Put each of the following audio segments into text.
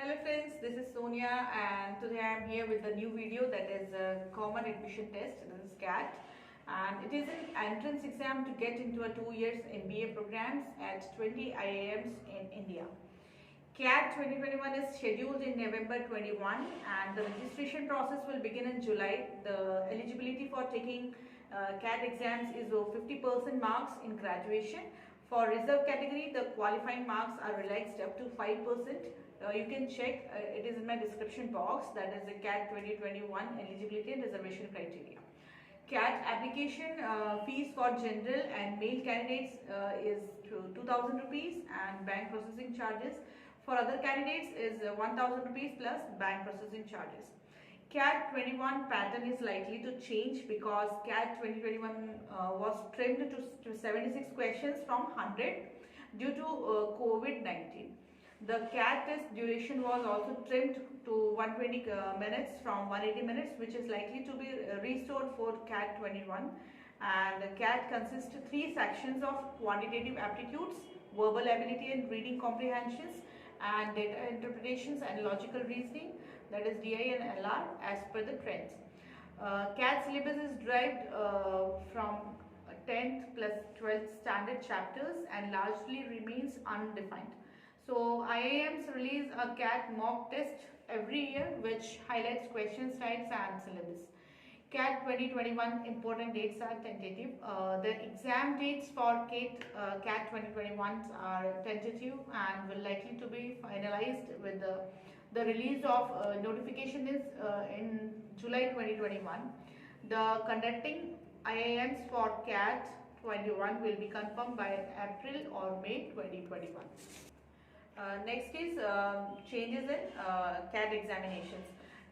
Hello friends, this is Sonia and today I am here with a new video that is a common admission test. This is CAT and it is an entrance exam to get into a 2 years MBA programs at 20 IIMs in India. CAT 2021 is scheduled in November 21 and the registration process will begin in July. The eligibility for taking CAT exams is 50% marks in graduation. For reserve category, the qualifying marks are relaxed up to 5%. You can check, it is in my description box, that is the CAT 2021 eligibility and reservation criteria. CAT application fees for general and male candidates is 2000 rupees and bank processing charges. For other candidates is 1000 rupees plus bank processing charges. CAT 21 pattern is likely to change because CAT 2021 was trimmed to 76 questions from 100 due to COVID-19. The CAT test duration was also trimmed to 120 minutes from 180 minutes, which is likely to be restored for CAT 21. And CAT consists of 3 sections of quantitative aptitudes, verbal ability and reading comprehensions, and data interpretations and logical reasoning, that is DI and LR as per the trends. CAT syllabus is derived from 10th plus 12th standard chapters and largely remains undefined. So IIMs release a CAT mock test every year which highlights question types and syllabus. CAT 2021 important dates are tentative. The exam dates for CAT 2021 are tentative and will likely to be finalized with the release of notification is in July 2021. The conducting IIMs for CAT 21 will be confirmed by April or May 2021. Next is changes in CAT examinations.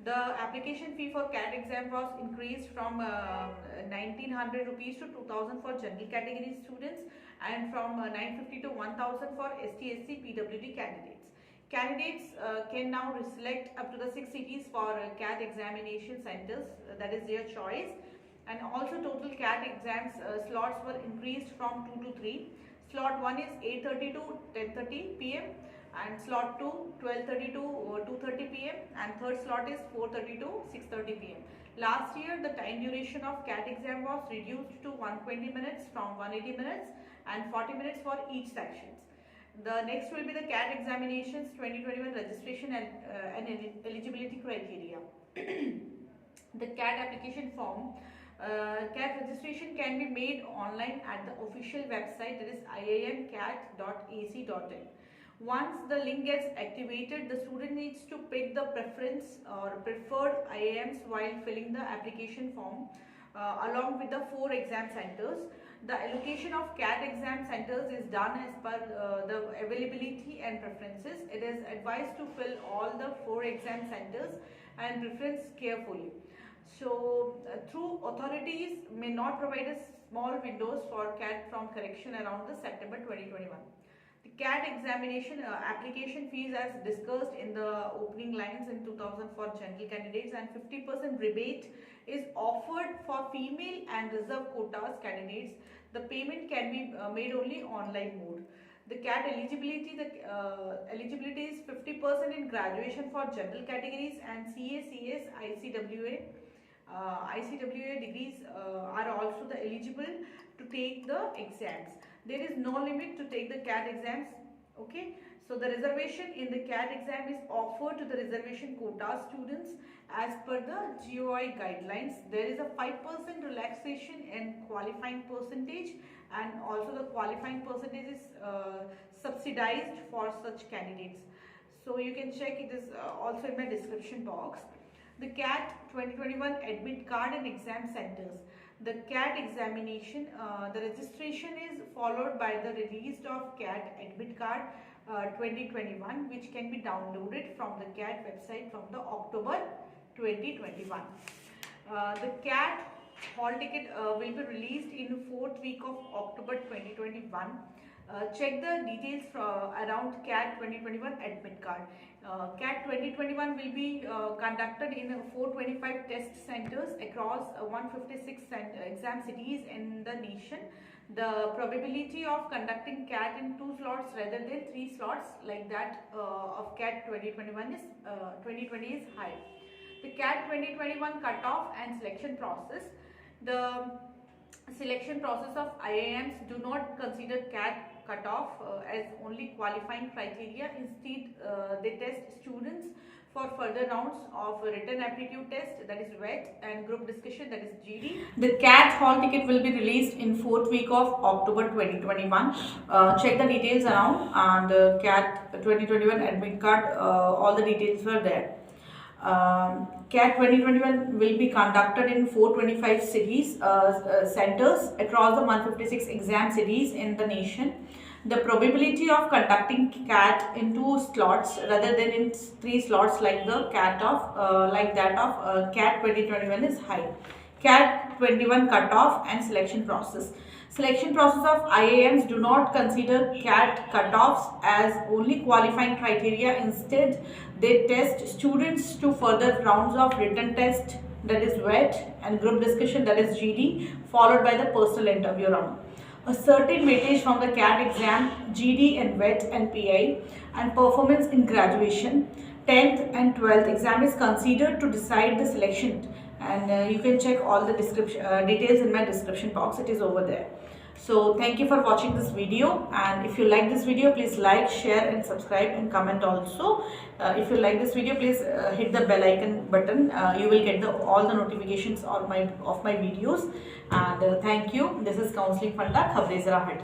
The application fee for CAT exam was increased from 1900 rupees to 2000 for general category students and from 950 to 1000 for ST, SC, PWD candidates. Candidates can now select up to the 6 cities for CAT examination centers, that is their choice. And also total CAT exams slots were increased from 2 to 3. Slot 1 is 8:30 to 10:30 p.m. and slot 2 12:30 to 2:30 p.m. and third slot is 4:30 to 6:30 p.m. Last year the time duration of CAT exam was reduced to 120 minutes from 180 minutes and 40 minutes for each sections. The next will be the CAT examinations 2021 registration and eligibility criteria. The CAT application form. CAT registration can be made online at the official website, that is iimcat.ac.in. Once the link gets activated, the student needs to pick the preference or preferred IIMs while filling the application form along with the 4 exam centers. The allocation of CAT exam centers is done as per the availability and preferences. It is advised to fill all the 4 exam centers and preference carefully. So, through authorities may not provide a small windows for CAT from correction around the September 2021. The CAT examination application fees as discussed in the opening lines in 2000 for general candidates and 50% rebate is offered for female and reserve quotas candidates. The payment can be made only online mode. The CAT eligibility, eligibility is 50% in graduation for general categories and CA, CS, ICWA. ICWA degrees are also the eligible to take the exams. There is no limit to take the CAT exams. Okay, so the reservation in the CAT exam is offered to the reservation quota students as per the GOI guidelines. There is a 5% relaxation in qualifying percentage and also the qualifying percentage is subsidized for such candidates. So you can check, it is also in my description box. The CAT 2021 admit card and exam centers. The CAT examination, the registration is followed by the release of CAT admit card 2021 which can be downloaded from the CAT website from the October 2021. The CAT hall ticket will be released in 4th week of October 2021. Check the details around CAT 2021 admit card. CAT 2021 will be conducted in 425 test centers across 156 exam cities in the nation. The probability of conducting CAT in 2 slots rather than 3 slots like that of CAT 2020 is high. The CAT 2021 cutoff and selection process. The selection process of IIMs do not consider CAT cutoff as only qualifying criteria. Instead, they test students for further rounds of written aptitude test, that is WET, and group discussion, that is GD. The CAT hall ticket will be released in 4th week of October 2021. Check the details around, and CAT 2021 admit card, all the details were there. CAT 2021 will be conducted in 425 cities, centers across the 156 exam cities in the nation. The probability of conducting CAT in 2 slots rather than in 3 slots like the CAT of that of CAT 2021 is high. CAT 21 cutoff and selection process. Selection process of IIMs do not consider CAT cutoffs as only qualifying criteria. Instead, they test students to further rounds of written test, that is WET, and group discussion, that is GD, followed by the personal interview round. A certain weightage from the CAT exam, GD and WET and PI, and performance in graduation, 10th and 12th exam is considered to decide the selection, and you can check all the details in my description box. It is over there. So thank you for watching this video, and if you like this video, please like, share and subscribe and comment also. If you like this video, please hit the bell icon button. You will get all the notifications of my videos, and thank you. This is Counseling Funda, Khabre's Rahat.